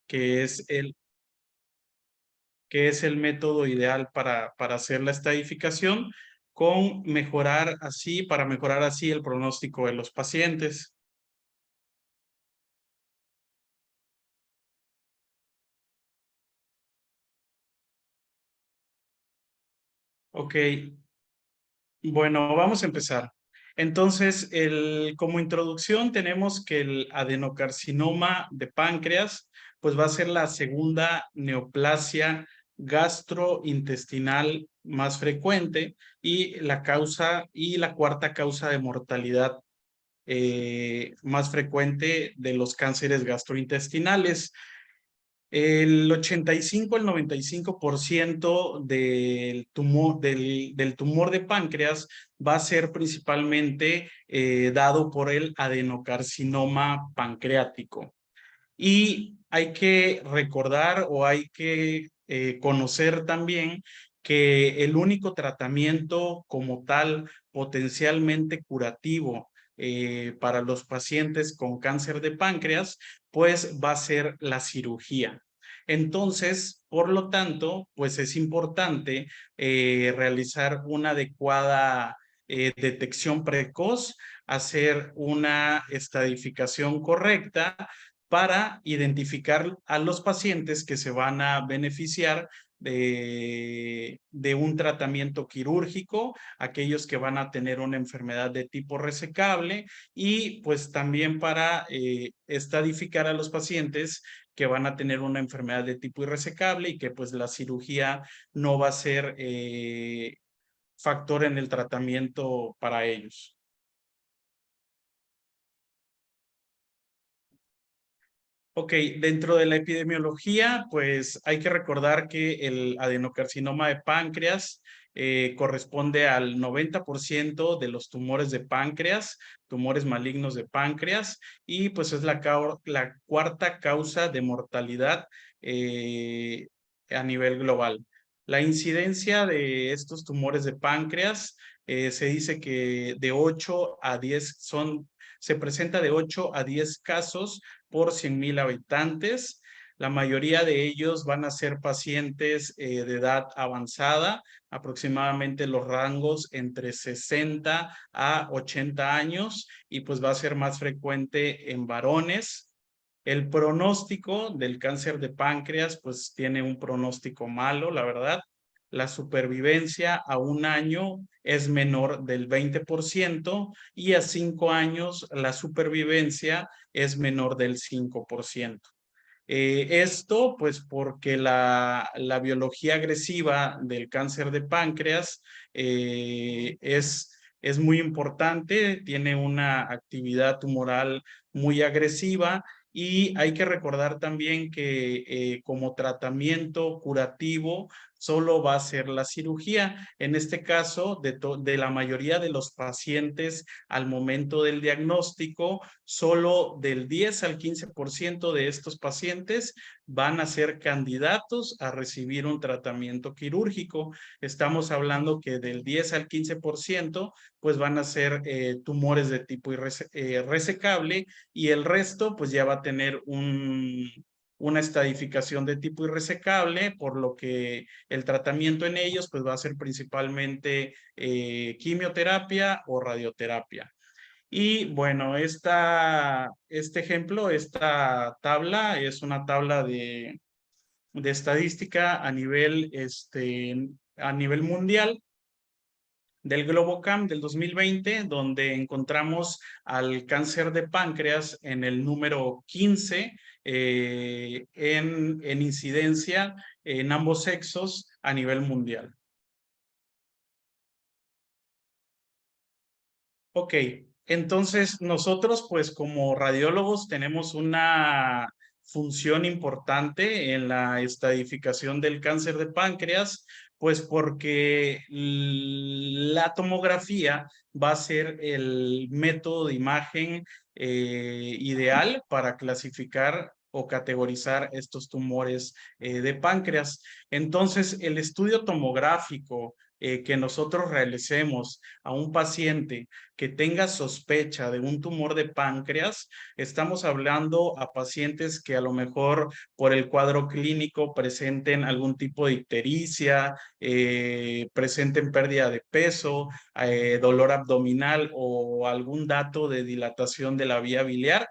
que es el, que es el método ideal para hacer la estadificación, para mejorar así el pronóstico de los pacientes. Ok, bueno, vamos a empezar. Entonces, como introducción tenemos que el adenocarcinoma de páncreas, pues va a ser la segunda neoplasia gastrointestinal más frecuente y la cuarta causa de mortalidad más frecuente de los cánceres gastrointestinales. El 85 al 95% del tumor de páncreas va a ser principalmente dado por el adenocarcinoma pancreático. Y hay que recordar o hay que conocer también que el único tratamiento como tal potencialmente curativo para los pacientes con cáncer de páncreas, pues va a ser la cirugía. Entonces, por lo tanto, pues es importante realizar una adecuada detección precoz, hacer una estadificación correcta para identificar a los pacientes que se van a beneficiar de un tratamiento quirúrgico, aquellos que van a tener una enfermedad de tipo resecable y pues también para estadificar a los pacientes que van a tener una enfermedad de tipo irresecable y que pues la cirugía no va a ser factor en el tratamiento para ellos. Ok, dentro de la epidemiología, pues hay que recordar que el adenocarcinoma de páncreas corresponde al 90% de los tumores de páncreas, tumores malignos de páncreas, y pues es la cuarta causa de mortalidad a nivel global. La incidencia de estos tumores de páncreas se dice que de 8 a 10 se presenta de 8 a 10 casos por 100,000 habitantes. La mayoría de ellos van a ser pacientes de edad avanzada, aproximadamente los rangos entre 60 a 80 años, y pues va a ser más frecuente en varones. El pronóstico del cáncer de páncreas, pues tiene un pronóstico malo, la verdad. La supervivencia a un año es menor del 20% y a 5 años la supervivencia es menor del 5%. Esto pues porque la biología agresiva del cáncer de páncreas es muy importante, tiene una actividad tumoral muy agresiva y hay que recordar también que como tratamiento curativo solo va a ser la cirugía. En este caso, de la mayoría de los pacientes al momento del diagnóstico, solo del 10 al 15% de estos pacientes van a ser candidatos a recibir un tratamiento quirúrgico. Estamos hablando que del 10 al 15% pues van a ser tumores de tipo resecable y el resto pues ya va a tener una estadificación de tipo irresecable, por lo que el tratamiento en ellos pues va a ser principalmente quimioterapia o radioterapia. Y bueno, este ejemplo, esta tabla es una tabla de estadística a nivel mundial del Globocam del 2020, donde encontramos al cáncer de páncreas en el número 15 en incidencia en ambos sexos a nivel mundial. Ok, entonces nosotros pues como radiólogos tenemos una función importante en la estadificación del cáncer de páncreas, pues porque la tomografía va a ser el método de imagen ideal para clasificar o categorizar estos tumores de páncreas. Entonces, el estudio tomográfico que nosotros realicemos a un paciente que tenga sospecha de un tumor de páncreas, estamos hablando a pacientes que a lo mejor por el cuadro clínico presenten algún tipo de ictericia, presenten pérdida de peso, dolor abdominal o algún dato de dilatación de la vía biliar.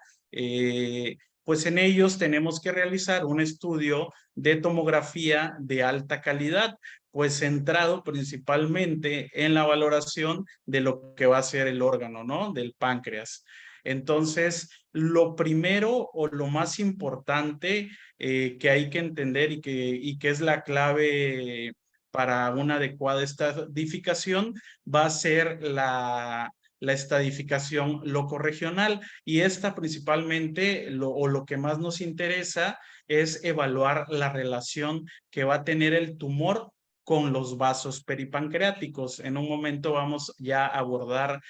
Pues en ellos tenemos que realizar un estudio de tomografía de alta calidad, pues centrado principalmente en la valoración de lo que va a ser el órgano, ¿no? Del páncreas. Entonces, lo primero o lo más importante que hay que entender y que es la clave para una adecuada estadificación va a ser la estadificación locorregional, y esta principalmente o lo que más nos interesa es evaluar la relación que va a tener el tumor con los vasos peripancreáticos. En un momento vamos ya a abordar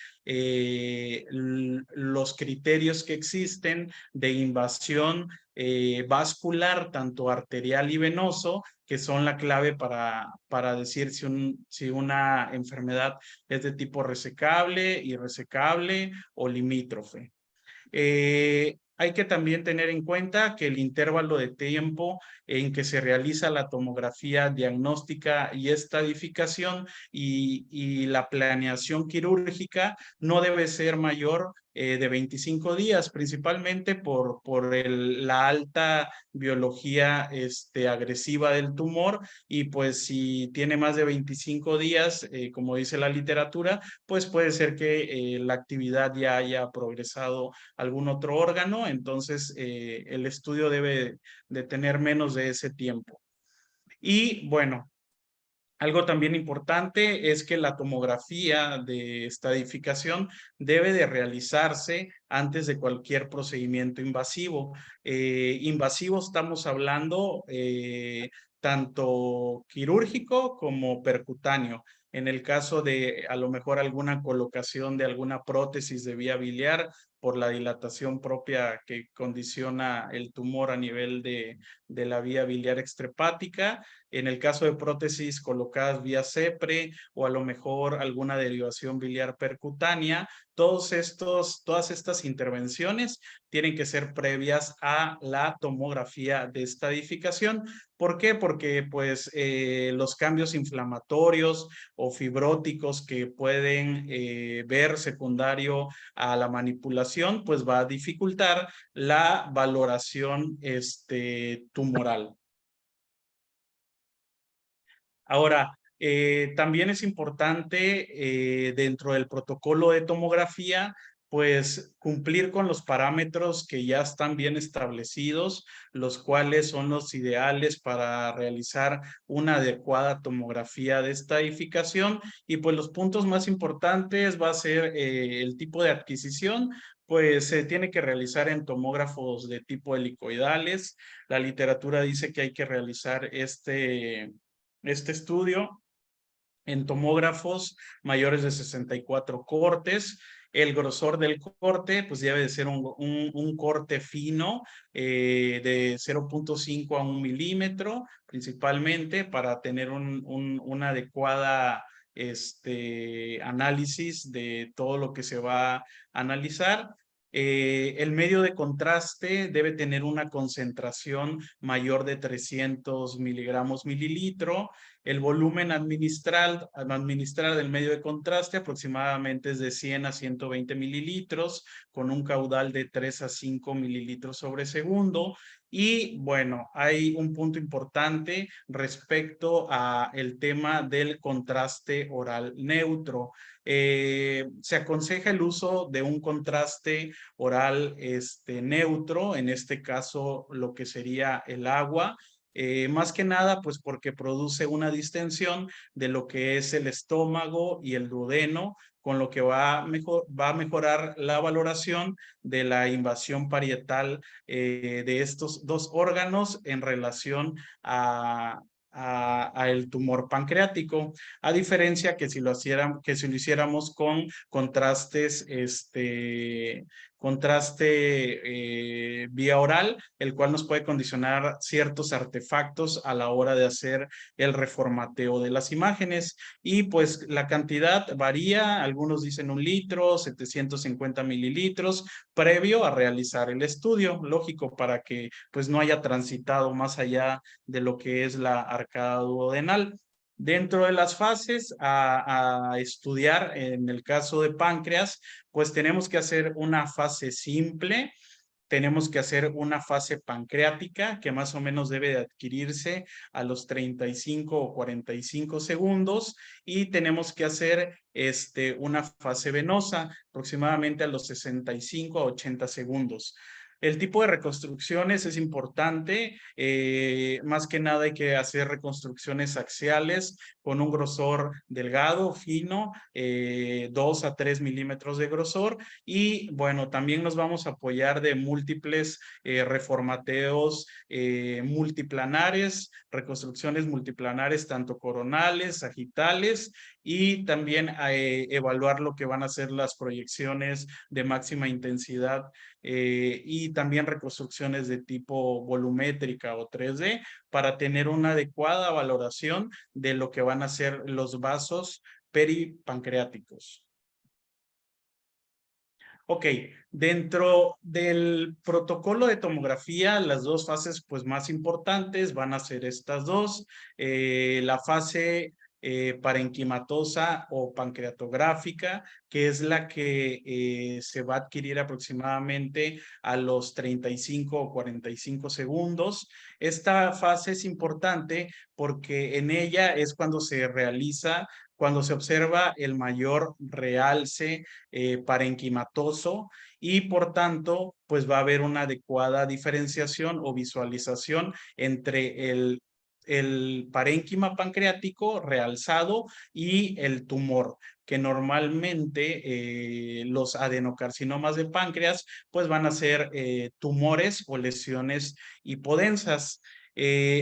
los criterios que existen de invasión vascular, tanto arterial y venoso, que son la clave para decir si una enfermedad es de tipo resecable, irresecable o limítrofe. Hay que también tener en cuenta que el intervalo de tiempo en que se realiza la tomografía diagnóstica y estadificación y la planeación quirúrgica no debe ser mayor de 25 días, principalmente por la alta biología agresiva del tumor, y pues si tiene más de 25 días, como dice la literatura, pues puede ser que la actividad ya haya progresado algún otro órgano, entonces el estudio debe de tener menos de ese tiempo. Y bueno, algo también importante es que la tomografía de estadificación debe de realizarse antes de cualquier procedimiento invasivo. Invasivo estamos hablando tanto quirúrgico como percutáneo. En el caso de a lo mejor alguna colocación de alguna prótesis de vía biliar por la dilatación propia que condiciona el tumor a nivel de la vía biliar extrahepática. En el caso de prótesis colocadas vía CEPRE o a lo mejor alguna derivación biliar percutánea, todas estas intervenciones tienen que ser previas a la tomografía de estadificación. ¿Por qué? Porque pues los cambios inflamatorios o fibróticos que pueden ver secundario a la manipulación, pues va a dificultar la valoración tumoral. Ahora, también es importante dentro del protocolo de tomografía, pues cumplir con los parámetros que ya están bien establecidos, los cuales son los ideales para realizar una adecuada tomografía de estadificación. Y pues los puntos más importantes va a ser el tipo de adquisición, pues se tiene que realizar en tomógrafos de tipo helicoidales. La literatura dice que hay que realizar este estudio en tomógrafos mayores de 64 cortes. El grosor del corte pues debe de ser un corte fino de 0.5 a 1 milímetro, principalmente para tener una adecuada análisis de todo lo que se va a analizar. El medio de contraste debe tener una concentración mayor de 300 miligramos mililitro. El volumen administrar del medio de contraste aproximadamente es de 100 a 120 mililitros, con un caudal de 3 a 5 mililitros sobre segundo. Y bueno, hay un punto importante respecto a el tema del contraste oral neutro. Se aconseja el uso de un contraste oral neutro, en este caso lo que sería el agua, más que nada pues porque produce una distensión de lo que es el estómago y el duodeno, con lo que va a mejorar la valoración de la invasión parietal de estos dos órganos en relación a el tumor pancreático, a diferencia que si lo hiciéramos con contrastes contraste vía oral, el cual nos puede condicionar ciertos artefactos a la hora de hacer el reformateo de las imágenes. Y pues la cantidad varía, algunos dicen 1 litro, 750 mililitros, previo a realizar el estudio, lógico, para que pues no haya transitado más allá de lo que es la arcada duodenal. Dentro de las fases a estudiar, en el caso de páncreas, pues tenemos que hacer una fase simple, tenemos que hacer una fase pancreática que más o menos debe de adquirirse a los 35 o 45 segundos y tenemos que hacer una fase venosa aproximadamente a los 65 a 80 segundos. El tipo de reconstrucciones es importante, más que nada hay que hacer reconstrucciones axiales con un grosor delgado, fino, 2 a 3 milímetros de grosor y bueno, también nos vamos a apoyar de múltiples reformateos multiplanares, reconstrucciones multiplanares, tanto coronales, sagitales y también evaluar lo que van a ser las proyecciones de máxima intensidad y también reconstrucciones de tipo volumétrica o 3D para tener una adecuada valoración de lo que van a ser los vasos peripancreáticos. Ok, dentro del protocolo de tomografía, las dos fases pues, más importantes van a ser estas dos. La fase parenquimatosa o pancreatográfica, que es la que se va a adquirir aproximadamente a los 35 o 45 segundos. Esta fase es importante porque en ella es cuando se realiza, cuando se observa el mayor realce parenquimatoso y por tanto pues va a haber una adecuada diferenciación o visualización entre el parénquima pancreático realzado y el tumor, que normalmente los adenocarcinomas de páncreas pues van a ser tumores o lesiones hipodensas.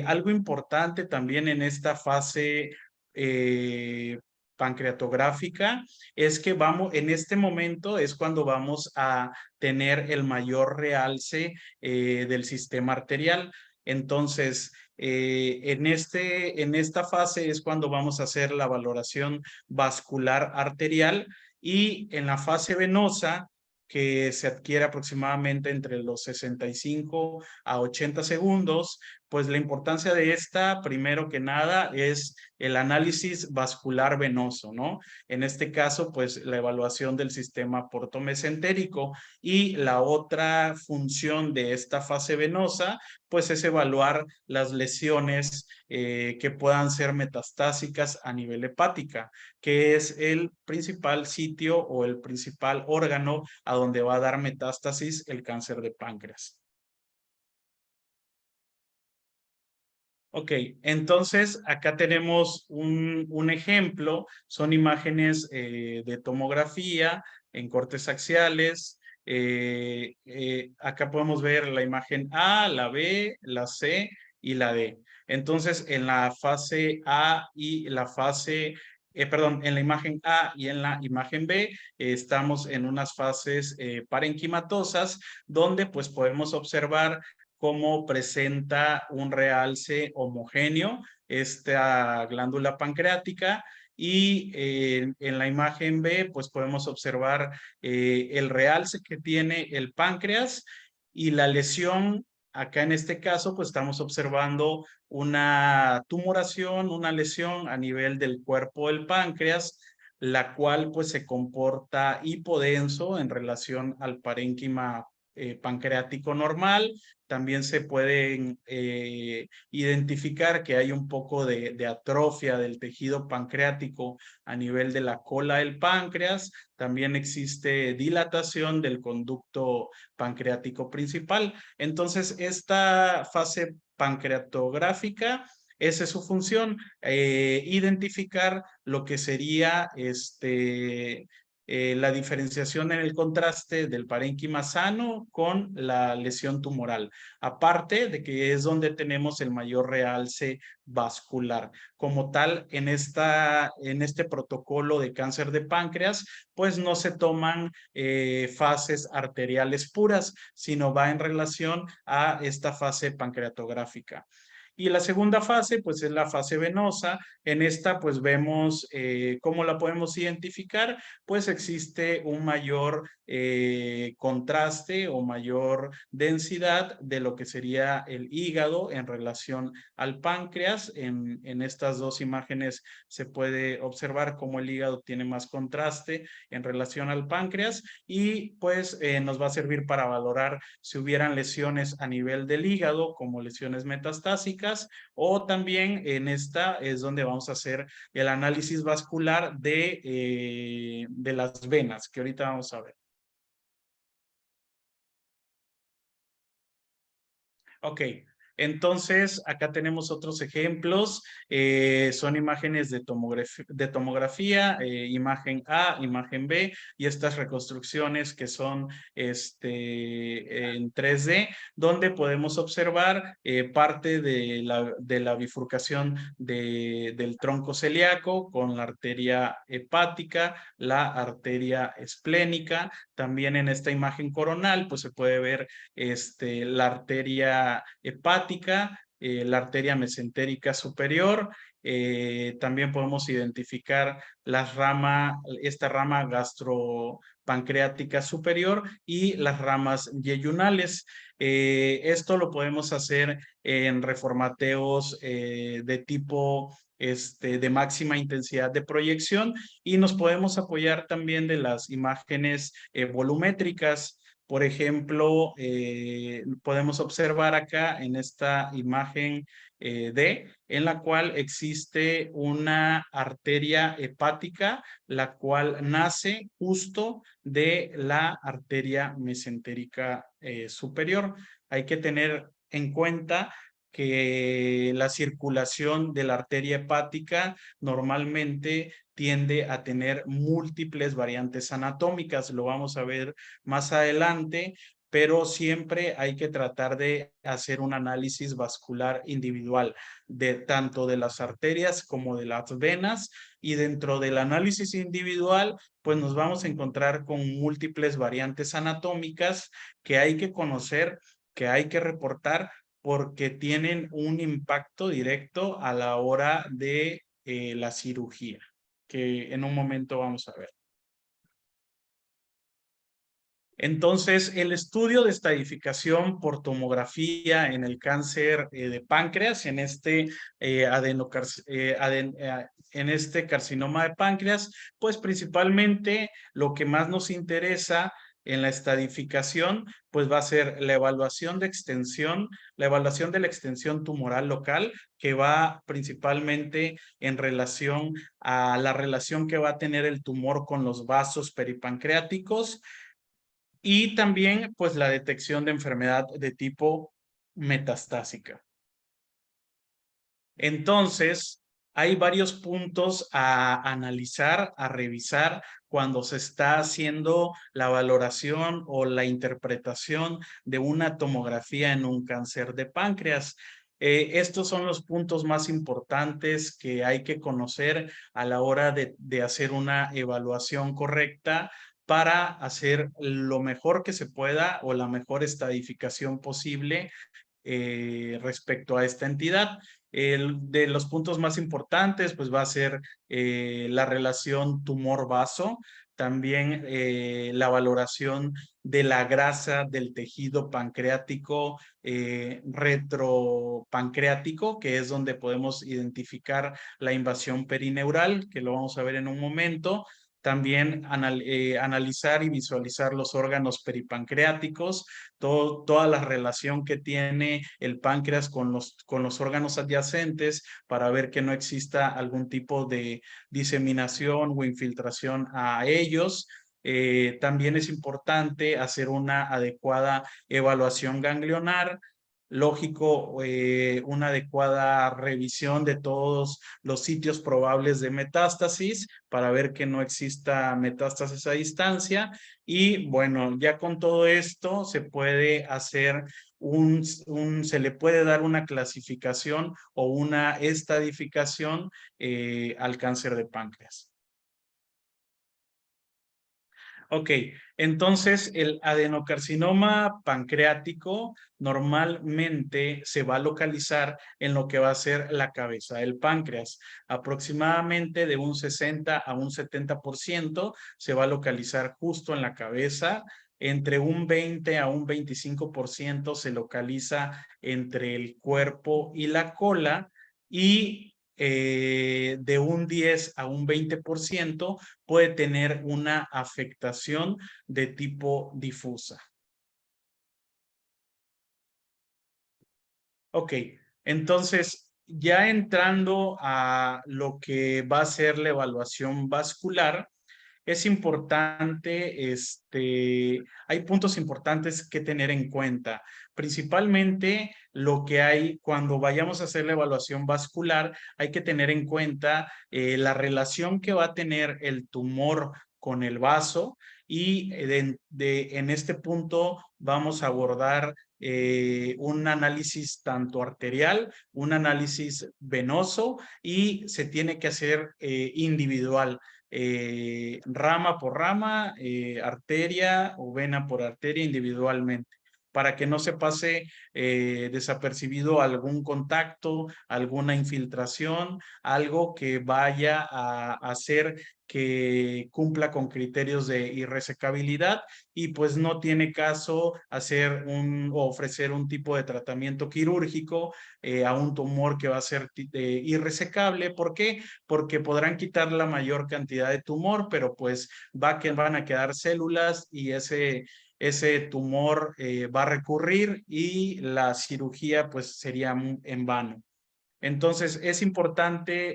Algo importante también en esta fase pancreatográfica es que vamos, en este momento es cuando vamos a tener el mayor realce del sistema arterial. Entonces, en esta fase es cuando vamos a hacer la valoración vascular arterial y en la fase venosa, que se adquiere aproximadamente entre los 65 a 80 segundos, pues la importancia de esta, primero que nada, es el análisis vascular venoso, ¿no? En este caso, pues la evaluación del sistema portomesentérico y la otra función de esta fase venosa, pues es evaluar las lesiones que puedan ser metastásicas a nivel hepática, que es el principal sitio o el principal órgano a donde va a dar metástasis el cáncer de páncreas. Ok, entonces acá tenemos un ejemplo, son imágenes de tomografía en cortes axiales. Acá podemos ver la imagen A, la B, la C y la D. Entonces, en la fase A y la fase, perdón, en la imagen A y en la imagen B, estamos en unas fases parenquimatosas, donde pues podemos observar cómo presenta un realce homogéneo esta glándula pancreática y en la imagen B pues podemos observar el realce que tiene el páncreas y la lesión. Acá en este caso pues estamos observando una tumoración, una lesión a nivel del cuerpo del páncreas, la cual pues se comporta hipodenso en relación al parénquima pancreático normal. También se pueden identificar que hay un poco de atrofia del tejido pancreático a nivel de la cola del páncreas. También existe dilatación del conducto pancreático principal. Entonces, esta fase pancreatográfica, esa es su función, identificar lo que sería la diferenciación en el contraste del parénquima sano con la lesión tumoral, aparte de que es donde tenemos el mayor realce vascular. Como tal, en este protocolo de cáncer de páncreas, pues no se toman fases arteriales puras, sino va en relación a esta fase pancreatográfica. Y la segunda fase, pues es la fase venosa. En esta, pues vemos cómo la podemos identificar, pues existe un mayor contraste o mayor densidad de lo que sería el hígado en relación al páncreas. En estas dos imágenes se puede observar cómo el hígado tiene más contraste en relación al páncreas y pues nos va a servir para valorar si hubieran lesiones a nivel del hígado como lesiones metastásicas o también en esta es donde vamos a hacer el análisis vascular de las venas que ahorita vamos a ver. Ok, entonces acá tenemos otros ejemplos, son imágenes de tomografía, imagen A, imagen B, y estas reconstrucciones que son en 3D, donde podemos observar parte de la bifurcación del tronco celíaco con la arteria hepática, la arteria esplénica. También en esta imagen coronal, pues se puede ver la arteria hepática, la arteria mesentérica superior. También podemos identificar esta rama gastropancreática superior y las ramas yeyunales. Esto lo podemos hacer en reformateos de tipo de máxima intensidad de proyección y nos podemos apoyar también de las imágenes volumétricas. Por ejemplo, podemos observar acá en esta imagen D, en la cual existe una arteria hepática, la cual nace justo de la arteria mesentérica superior. Hay que tener en cuenta que la circulación de la arteria hepática normalmente tiende a tener múltiples variantes anatómicas. Lo vamos a ver más adelante, pero siempre hay que tratar de hacer un análisis vascular individual de tanto de las arterias como de las venas y dentro del análisis individual pues nos vamos a encontrar con múltiples variantes anatómicas que hay que conocer, que hay que reportar porque tienen un impacto directo a la hora de la cirugía, que en un momento vamos a ver. Entonces, el estudio de estadificación por tomografía en el cáncer de páncreas, en este carcinoma de páncreas, pues principalmente lo que más nos interesa en la estadificación, pues va a ser la evaluación de extensión, la evaluación de la extensión tumoral local, que va principalmente en relación a la relación que va a tener el tumor con los vasos peripancreáticos, y también pues la detección de enfermedad de tipo metastásica. Entonces, hay varios puntos a analizar, a revisar cuando se está haciendo la valoración o la interpretación de una tomografía en un cáncer de páncreas. Estos son los puntos más importantes que hay que conocer a la hora de hacer una evaluación correcta para hacer lo mejor que se pueda o la mejor estadificación posible respecto a esta entidad. De los puntos más importantes, pues va a ser la relación tumor-vaso, también la valoración de la grasa del tejido pancreático retropancreático, que es donde podemos identificar la invasión perineural, que lo vamos a ver en un momento. También analizar y visualizar los órganos peripancreáticos, toda la relación que tiene el páncreas con los órganos adyacentes para ver que no exista algún tipo de diseminación o infiltración a ellos. También es importante hacer una adecuada evaluación ganglionar, lógico, una adecuada revisión de todos los sitios probables de metástasis para ver que no exista metástasis a distancia. Y bueno, ya con todo esto se puede hacer se le puede dar una clasificación o una estadificación al cáncer de páncreas. Ok, entonces el adenocarcinoma pancreático normalmente se va a localizar en lo que va a ser la cabeza del páncreas. Aproximadamente de un 60 a un 70% se va a localizar justo en la cabeza. Entre un 20 a un 25% se localiza entre el cuerpo y la cola y de un 10 a un 20% puede tener una afectación de tipo difusa. Ok, entonces ya entrando a lo que va a ser la evaluación vascular, es importante, hay puntos importantes que tener en cuenta. Principalmente lo que hay cuando vayamos a hacer la evaluación vascular, hay que tener en cuenta la relación que va a tener el tumor con el vaso y en este punto vamos a abordar un análisis tanto arterial, un análisis venoso y se tiene que hacer individual rama por rama, arteria o vena por arteria individualmente, para que no se pase desapercibido algún contacto, alguna infiltración, algo que vaya a hacer que cumpla con criterios de irresecabilidad y pues no tiene caso hacer o ofrecer un tipo de tratamiento quirúrgico a un tumor que va a ser irresecable. ¿Por qué? Porque podrán quitar la mayor cantidad de tumor, pero pues van a quedar células y ese tumor va a recurrir y la cirugía pues sería en vano. Entonces es importante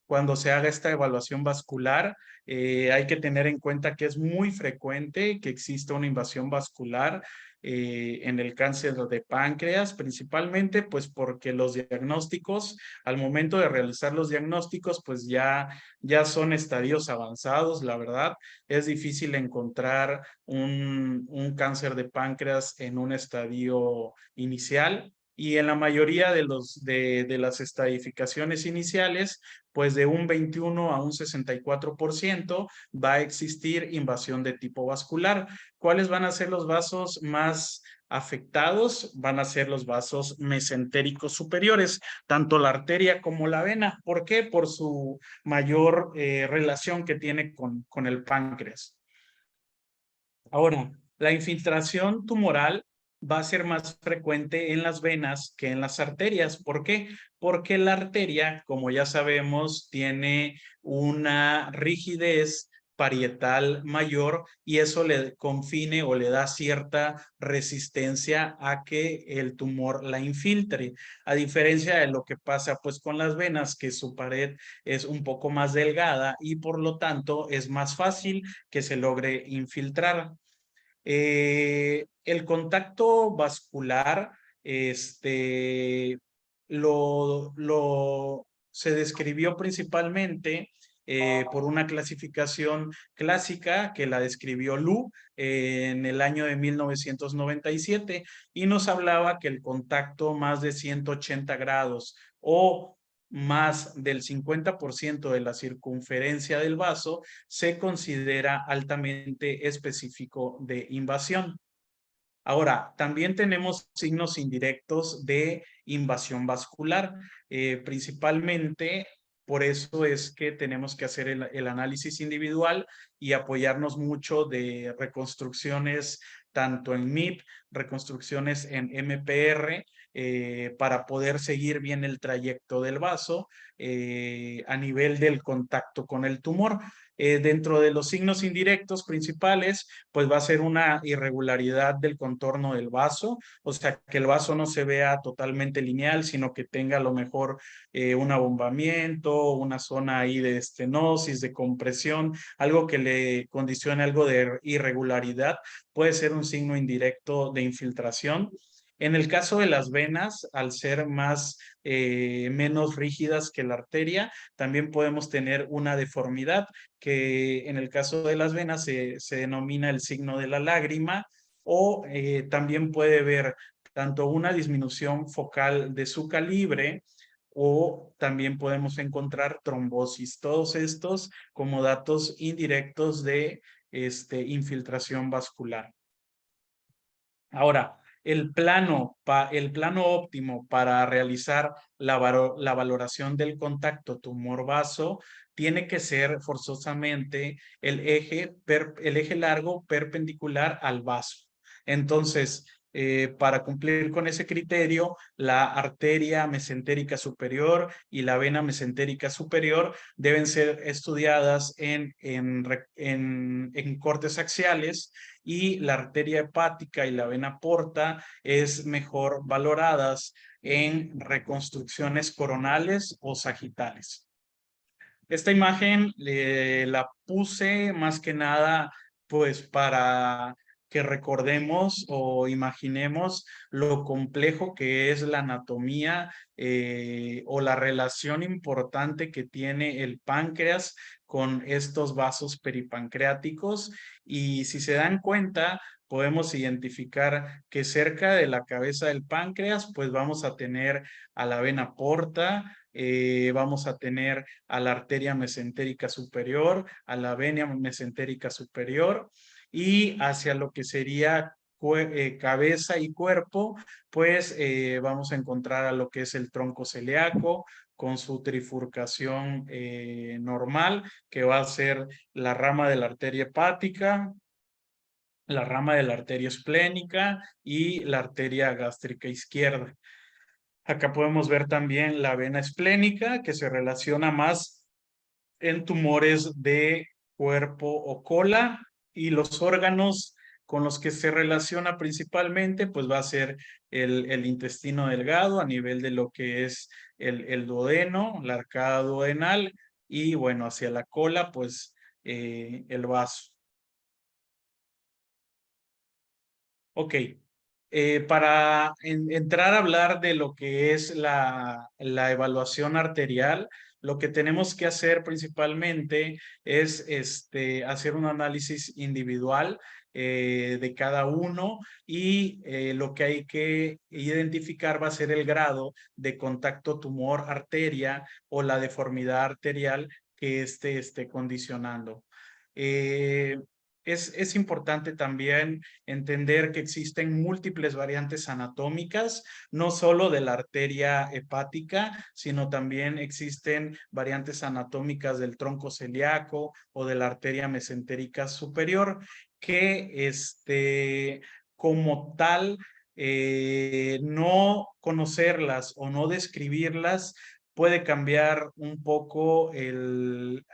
cuando se haga esta evaluación vascular, hay que tener en cuenta que es muy frecuente que exista una invasión vascular en el cáncer de páncreas, principalmente pues porque los diagnósticos, al momento de realizar los diagnósticos, pues ya son estadios avanzados, la verdad. Es difícil encontrar un cáncer de páncreas en un estadio inicial. Y en la mayoría de las estadificaciones iniciales, pues de un 21 a un 64% va a existir invasión de tipo vascular. ¿Cuáles van a ser los vasos más afectados? Van a ser los vasos mesentéricos superiores, tanto la arteria como la vena. ¿Por qué? Por su mayor relación que tiene con el páncreas. Ahora, la infiltración tumoral va a ser más frecuente en las venas que en las arterias. ¿Por qué? Porque la arteria, como ya sabemos, tiene una rigidez parietal mayor y eso le confine o le da cierta resistencia a que el tumor la infiltre, a diferencia de lo que pasa pues con las venas, que su pared es un poco más delgada y por lo tanto es más fácil que se logre infiltrar. El contacto vascular, se describió principalmente por una clasificación clásica que la describió Lu en el año de 1997 y nos hablaba que el contacto más de 180 grados o más del 50% de la circunferencia del vaso se considera altamente específico de invasión. Ahora, también tenemos signos indirectos de invasión vascular, principalmente por eso es que tenemos que hacer el análisis individual y apoyarnos mucho de reconstrucciones tanto en MIP, reconstrucciones en MPR, para poder seguir bien el trayecto del vaso a nivel del contacto con el tumor. Dentro de los signos indirectos principales, pues va a ser una irregularidad del contorno del vaso, o sea, que el vaso no se vea totalmente lineal, sino que tenga a lo mejor un abombamiento, una zona ahí de estenosis, de compresión, algo que le condicione algo de irregularidad, puede ser un signo indirecto de infiltración. En el caso de las venas, al ser menos rígidas que la arteria, también podemos tener una deformidad que en el caso de las venas se denomina el signo de la lágrima o también puede ver tanto una disminución focal de su calibre o también podemos encontrar trombosis. Todos estos como datos indirectos de infiltración vascular. Ahora, el plano óptimo para realizar la valoración del contacto tumor-vaso tiene que ser forzosamente el eje largo perpendicular al vaso. Entonces, para cumplir con ese criterio, la arteria mesentérica superior y la vena mesentérica superior deben ser estudiadas en cortes axiales y la arteria hepática y la vena porta es mejor valoradas en reconstrucciones coronales o sagitales. Esta imagen la puse más que nada pues para que recordemos o imaginemos lo complejo que es la anatomía o la relación importante que tiene el páncreas con estos vasos peripancreáticos y si se dan cuenta podemos identificar que cerca de la cabeza del páncreas pues vamos a tener a la vena porta, vamos a tener a la arteria mesentérica superior, a la vena mesentérica superior y hacia lo que sería cabeza y cuerpo, pues vamos a encontrar a lo que es el tronco celíaco con su trifurcación normal, que va a ser la rama de la arteria hepática, la rama de la arteria esplénica y la arteria gástrica izquierda. Acá podemos ver también la vena esplénica que se relaciona más en tumores de cuerpo o cola y los órganos con los que se relaciona principalmente pues va a ser el intestino delgado a nivel de lo que es el duodeno, la arcada duodenal y bueno hacia la cola pues el vaso. Ok, para entrar a hablar de lo que es la evaluación arterial, lo que tenemos que hacer principalmente es hacer un análisis individual de cada uno y lo que hay que identificar va a ser el grado de contacto tumor-arteria o la deformidad arterial que esté condicionando. Eh, es importante también entender que existen múltiples variantes anatómicas, no solo de la arteria hepática, sino también existen variantes anatómicas del tronco celíaco o de la arteria mesentérica superior, que como tal, no conocerlas o no describirlas puede cambiar un poco el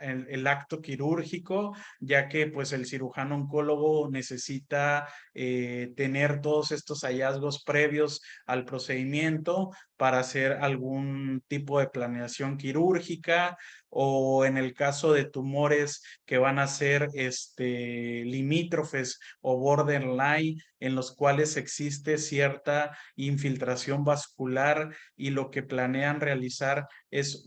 acto quirúrgico, ya que pues el cirujano oncólogo necesita tener todos estos hallazgos previos al procedimiento para hacer algún tipo de planeación quirúrgica o en el caso de tumores que van a ser limítrofes o borderline en los cuales existe cierta infiltración vascular y lo que planean realizar es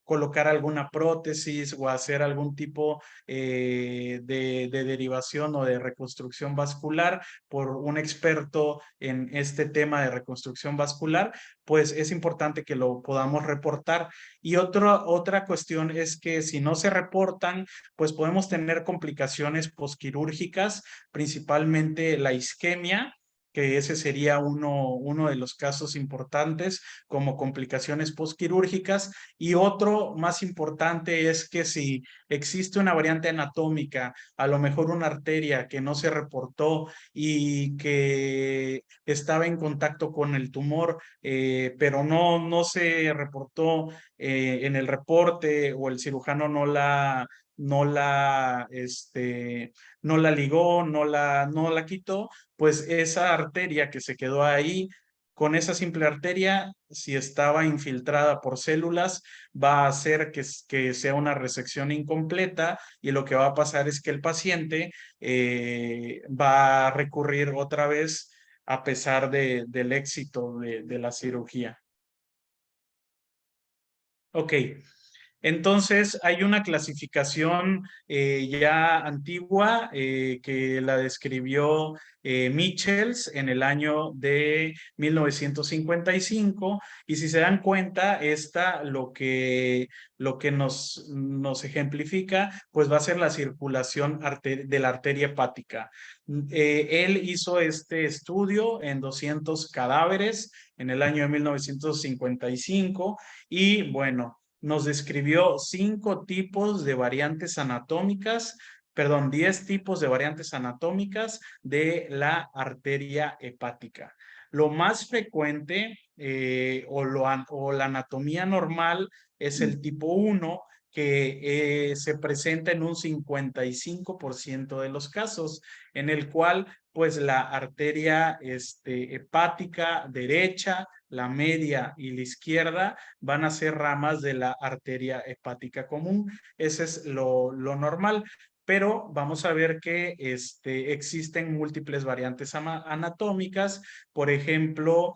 colocar alguna prótesis o hacer algún tipo de derivación o de reconstrucción vascular por un experto en este tema de reconstrucción vascular, pues es importante que lo podamos reportar. Y otra cuestión es que si no se reportan, pues podemos tener complicaciones posquirúrgicas, principalmente la isquemia, que ese sería uno de los casos importantes como complicaciones posquirúrgicas. Y otro más importante es que si existe una variante anatómica, a lo mejor una arteria que no se reportó y que estaba en contacto con el tumor, pero no se reportó en el reporte o el cirujano no la, no la ligó, no la quitó, pues esa arteria que se quedó ahí Con esa simple arteria, si estaba infiltrada por células, va a hacer que sea una resección incompleta y lo que va a pasar es que el paciente va a recurrir otra vez a pesar del éxito de la cirugía. Ok, entonces, hay una clasificación ya antigua que la describió Michels en el año de 1955 y si se dan cuenta, esta lo que nos ejemplifica, pues va a ser la circulación de la arteria hepática. Él hizo este estudio en 200 cadáveres en el año de 1955 y bueno, nos describió 5 tipos de variantes anatómicas, perdón, 10 tipos de variantes anatómicas de la arteria hepática. Lo más frecuente o la anatomía normal es el tipo 1, que se presenta en un 55% de los casos, en el cual pues la arteria hepática derecha, la media y la izquierda van a ser ramas de la arteria hepática común. Ese es lo normal. Pero vamos a ver que existen múltiples variantes anatómicas. Por ejemplo,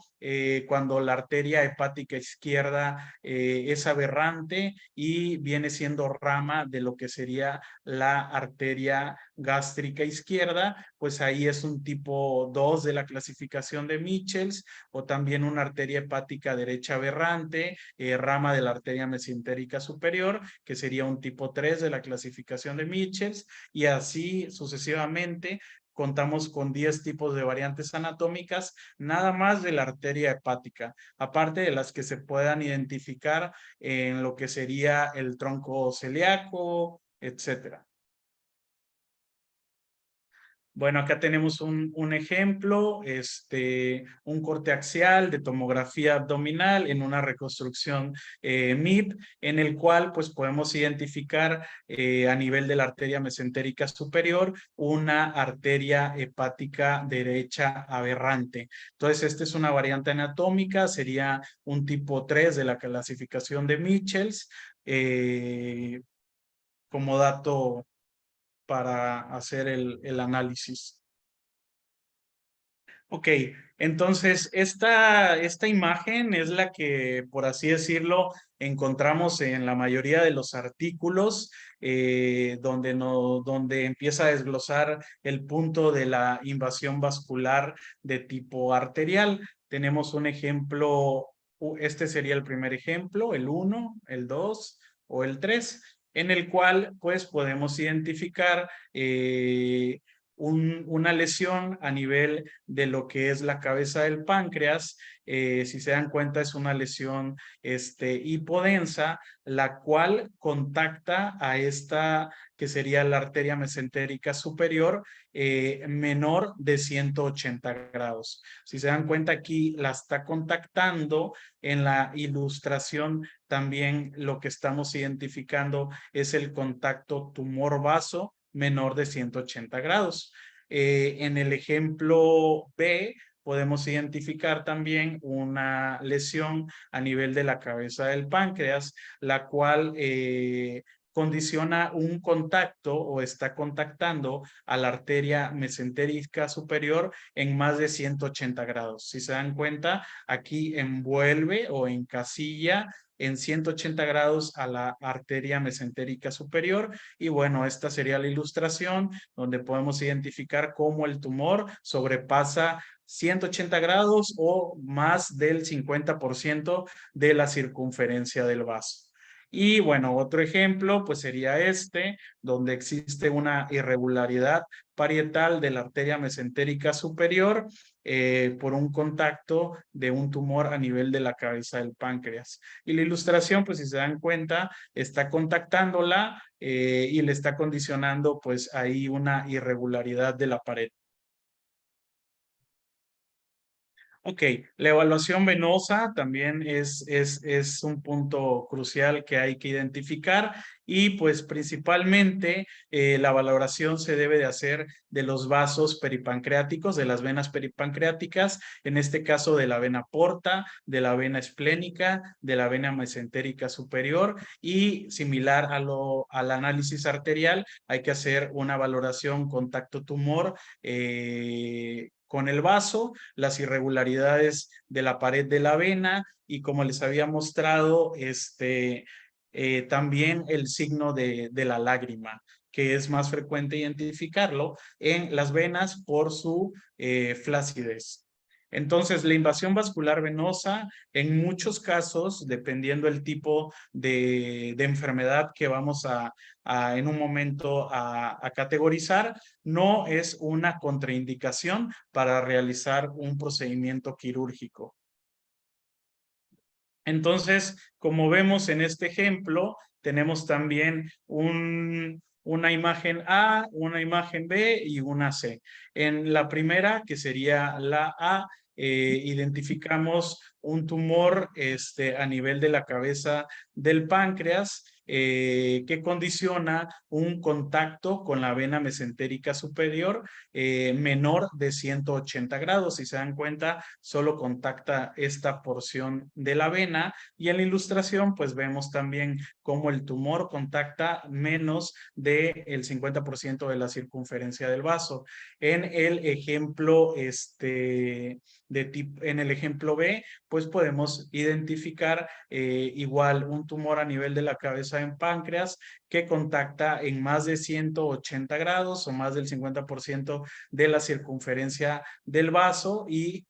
cuando la arteria hepática izquierda es aberrante y viene siendo rama de lo que sería la arteria gástrica izquierda, pues ahí es un tipo 2 de la clasificación de Michels, o también una arteria hepática derecha aberrante, rama de la arteria mesentérica superior, que sería un tipo 3 de la clasificación de Michels, y así sucesivamente. Contamos con 10 tipos de variantes anatómicas, nada más de la arteria hepática, aparte de las que se puedan identificar en lo que sería el tronco celíaco, etcétera. Bueno, acá tenemos un ejemplo, un corte axial de tomografía abdominal en una reconstrucción MIP, en el cual pues podemos identificar a nivel de la arteria mesentérica superior una arteria hepática derecha aberrante. Entonces, esta es una variante anatómica, sería un tipo 3 de la clasificación de Michels, como dato para hacer el análisis. Ok, entonces esta imagen es la que, por así decirlo, encontramos en la mayoría de los artículos donde, no, donde empieza a desglosar el punto de la invasión vascular de tipo arterial. Tenemos un ejemplo, este sería el primer ejemplo, el 1, el 2 o el 3, en el cual pues podemos identificar una lesión a nivel de lo que es la cabeza del páncreas. Si se dan cuenta, es una lesión hipodensa, la cual contacta a esta que sería la arteria mesentérica superior menor de 180 grados. Si se dan cuenta, aquí la está contactando. En la ilustración también lo que estamos identificando es el contacto tumor-vaso menor de 180 grados. En el ejemplo B podemos identificar también una lesión a nivel de la cabeza del páncreas, la cual condiciona un contacto o está contactando a la arteria mesentérica superior en más de 180 grados. Si se dan cuenta, aquí envuelve o encasilla en 180 grados a la arteria mesentérica superior y bueno, esta sería la ilustración donde podemos identificar cómo el tumor sobrepasa 180 grados o más del 50% de la circunferencia del vaso. Y bueno, otro ejemplo pues sería donde existe una irregularidad parietal de la arteria mesentérica superior por un contacto de un tumor a nivel de la cabeza del páncreas. Y la ilustración, pues si se dan cuenta, está contactándola y le está condicionando pues ahí una irregularidad de la pared. Ok, la evaluación venosa también es un punto crucial que hay que identificar y pues principalmente la valoración se debe de hacer de los vasos peripancreáticos, de las venas peripancreáticas, en este caso de la vena porta, de la vena esplénica, de la vena mesentérica superior y similar al análisis arterial, hay que hacer una valoración contacto tumor con el vaso, las irregularidades de la pared de la vena y como les había mostrado, también el signo de la lágrima, que es más frecuente identificarlo en las venas por su flacidez. Entonces, la invasión vascular venosa, en muchos casos, dependiendo el tipo de enfermedad que vamos en un momento a categorizar, no es una contraindicación para realizar un procedimiento quirúrgico. Entonces, como vemos en este ejemplo, tenemos también una imagen A, una imagen B y una C. En la primera, que sería la A, identificamos un tumor a nivel de la cabeza del páncreas que condiciona un contacto con la vena mesentérica superior menor de 180 grados. Si se dan cuenta, solo contacta esta porción de la vena y en la ilustración pues vemos también cómo el tumor contacta menos del 50% de la circunferencia del vaso. En el ejemplo en el ejemplo B, pues podemos identificar igual un tumor a nivel de la cabeza en páncreas que contacta en más de 180 grados o más del 50% de la circunferencia del vaso y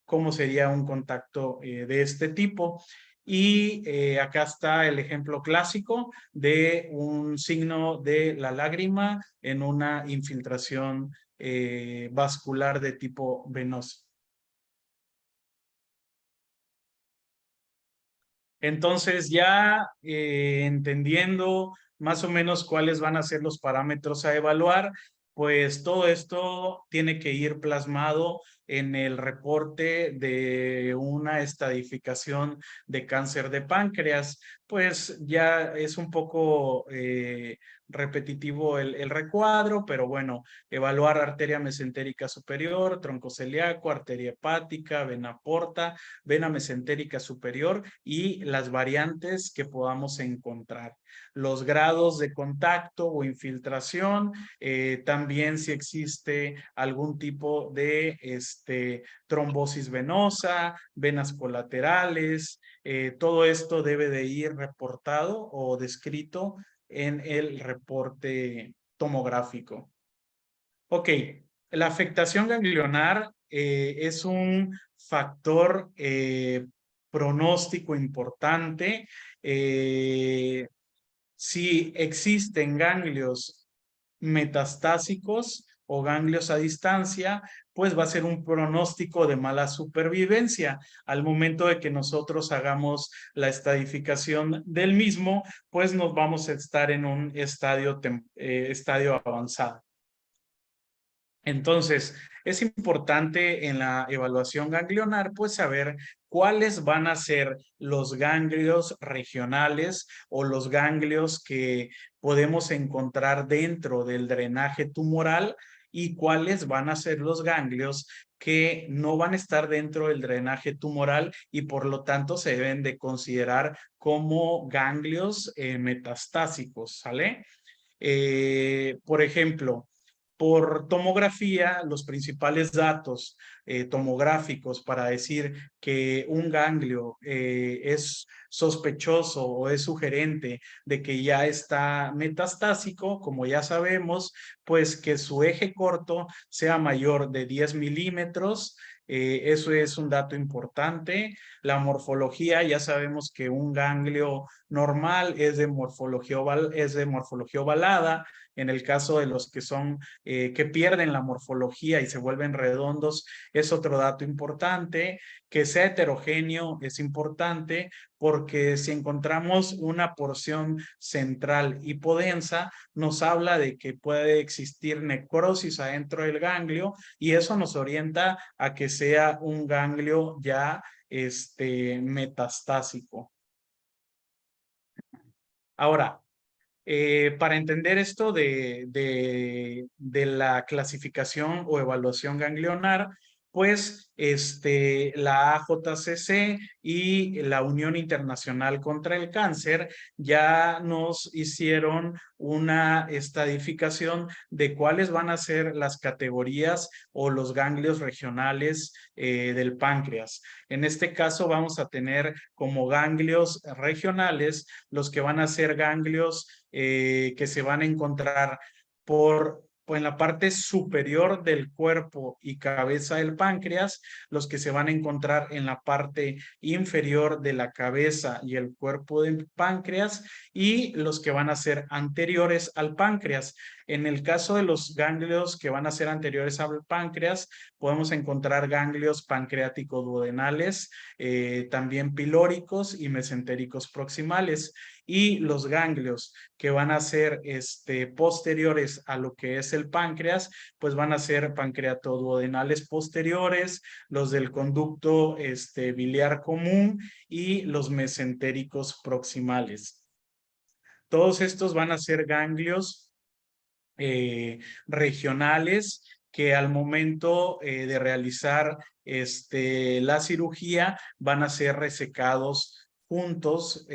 cómo sería un contacto de este tipo. Y acá está el ejemplo clásico de un signo de la lágrima en una infiltración vascular de tipo venoso. Entonces ya entendiendo más o menos cuáles van a ser los parámetros a evaluar, pues todo esto tiene que ir plasmado en el reporte de una estadificación de cáncer de páncreas. Pues ya es un poco repetitivo el recuadro, pero bueno, evaluar arteria mesentérica superior, tronco celíaco, arteria hepática, vena porta, vena mesentérica superior y las variantes que podamos encontrar. Los grados de contacto o infiltración, también si existe algún tipo de trombosis venosa, venas colaterales, todo esto debe de ir reportado o descrito en el reporte tomográfico. Ok, la afectación ganglionar es un factor pronóstico importante. Si existen ganglios metastásicos o ganglios a distancia, pues va a ser un pronóstico de mala supervivencia. Al momento de que nosotros hagamos la estadificación del mismo, pues nos vamos a estar en un estadio avanzado. Entonces, es importante en la evaluación ganglionar, pues saber cuáles van a ser los ganglios regionales o los ganglios que podemos encontrar dentro del drenaje tumoral y cuáles van a ser los ganglios que no van a estar dentro del drenaje tumoral y por lo tanto se deben de considerar como ganglios metastásicos, ¿sale? Por ejemplo, por tomografía, los principales datos tomográficos para decir que un ganglio es sospechoso o es sugerente de que ya está metastásico, como ya sabemos, pues que su eje corto sea mayor de 10 milímetros. Eso es un dato importante. La morfología, ya sabemos que un ganglio normal es de morfología ovalada. En el caso de los que son que pierden la morfología y se vuelven redondos, es otro dato importante. Que sea heterogéneo es importante porque si encontramos una porción central hipodensa, nos habla de que puede existir necrosis adentro del ganglio y eso nos orienta a que sea un ganglio ya metastásico. Ahora, para entender esto de la clasificación o evaluación ganglionar, pues la AJCC y la Unión Internacional contra el Cáncer ya nos hicieron una estadificación de cuáles van a ser las categorías o los ganglios regionales del páncreas. En este caso vamos a tener como ganglios regionales los que van a ser ganglios que se van a encontrar en la parte superior del cuerpo y cabeza del páncreas, los que se van a encontrar en la parte inferior de la cabeza y el cuerpo del páncreas y los que van a ser anteriores al páncreas. En el caso de los ganglios que van a ser anteriores al páncreas, podemos encontrar ganglios pancreático-duodenales, también pilóricos y mesentéricos proximales. Y los ganglios que van a ser posteriores a lo que es el páncreas, pues van a ser pancreatoduodenales posteriores, los del conducto biliar común y los mesentéricos proximales. Todos estos van a ser ganglios regionales que al momento de realizar la cirugía van a ser resecados juntos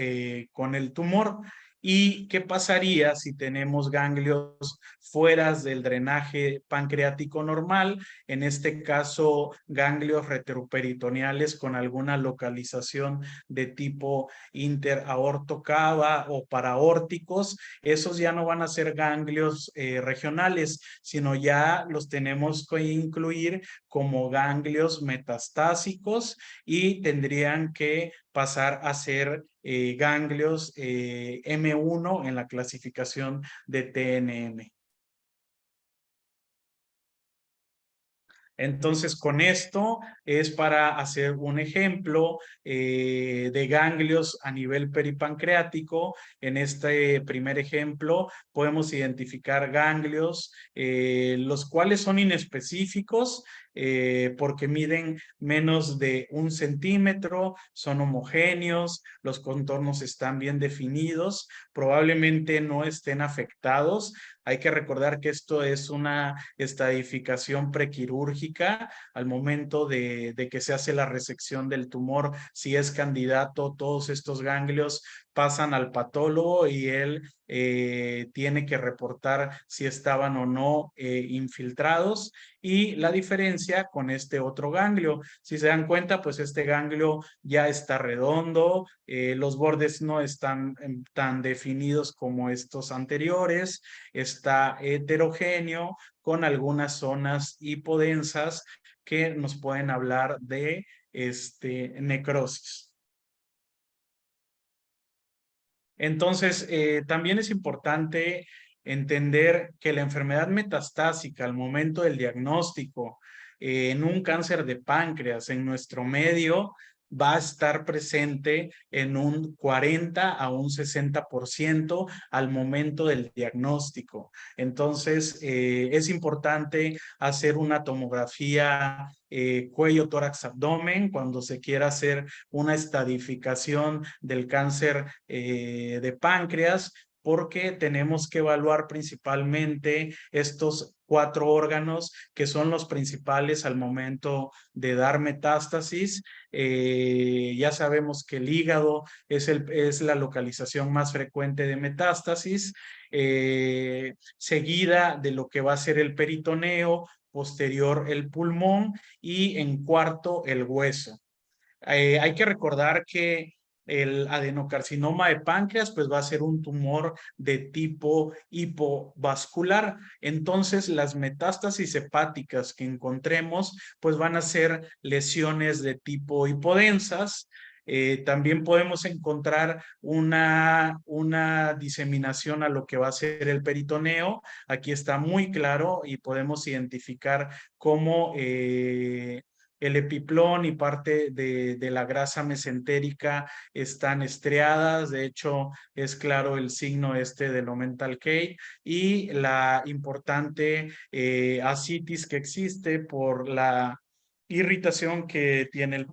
con el tumor. ¿Y qué pasaría si tenemos ganglios fuera del drenaje pancreático normal? En este caso, ganglios retroperitoneales con alguna localización de tipo interaortocava o paraórticos. Esos ya no van a ser ganglios regionales, sino ya los tenemos que incluir como ganglios metastásicos y tendrían que pasar a ser ganglios M1 en la clasificación de TNM. Entonces, con esto es para hacer un ejemplo de ganglios a nivel peripancreático. En este primer ejemplo podemos identificar ganglios, los cuales son inespecíficos porque miden menos de 1 centímetro, son homogéneos, los contornos están bien definidos, probablemente no estén afectados. Hay que recordar que esto es una estadificación prequirúrgica al momento de que se hace la resección del tumor. Si es candidato, todos estos ganglios pasan al patólogo y él tiene que reportar si estaban o no infiltrados. Y la diferencia con este otro ganglio, si se dan cuenta, pues este ganglio ya está redondo, los bordes no están tan definidos como estos anteriores, está heterogéneo con algunas zonas hipodensas que nos pueden hablar de necrosis. Entonces, también es importante entender que la enfermedad metastásica al momento del diagnóstico en un cáncer de páncreas en nuestro medio va a estar presente en un 40 a un 60% al momento del diagnóstico. Entonces, es importante hacer una tomografía cuello, tórax, abdomen cuando se quiera hacer una estadificación del cáncer de páncreas, porque tenemos que evaluar principalmente estos 4 órganos que son los principales al momento de dar metástasis. Ya sabemos que el hígado es la localización más frecuente de metástasis, seguida de lo que va a ser el peritoneo, posterior el pulmón y en cuarto el hueso. Hay que recordar que el adenocarcinoma de páncreas pues va a ser un tumor de tipo hipovascular. Entonces las metástasis hepáticas que encontremos pues van a ser lesiones de tipo hipodensas. También podemos encontrar una diseminación a lo que va a ser el peritoneo. Aquí está muy claro y podemos identificar cómo el epiplón y parte de la grasa mesentérica están estriadas. De hecho, es claro el signo del Omental Cave y la importante ascitis que existe por la irritación que tiene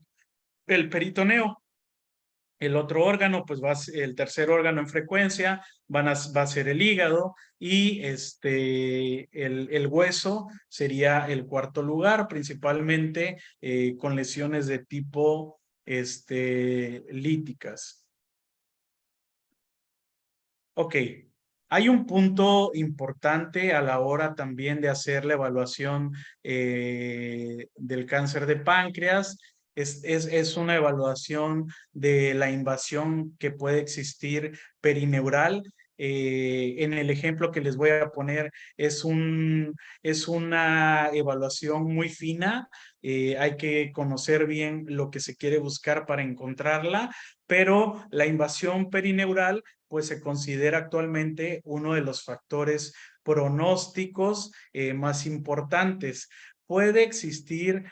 el peritoneo. El otro órgano, pues el tercer órgano en frecuencia va a ser el hígado y el hueso sería el cuarto lugar, principalmente con lesiones de tipo líticas. Ok, hay un punto importante a la hora también de hacer la evaluación del cáncer de páncreas. Es una evaluación de la invasión que puede existir perineural. En el ejemplo que les voy a poner es una evaluación muy fina. Hay que conocer bien lo que se quiere buscar para encontrarla, pero la invasión perineural pues se considera actualmente uno de los factores pronósticos más importantes. Puede existir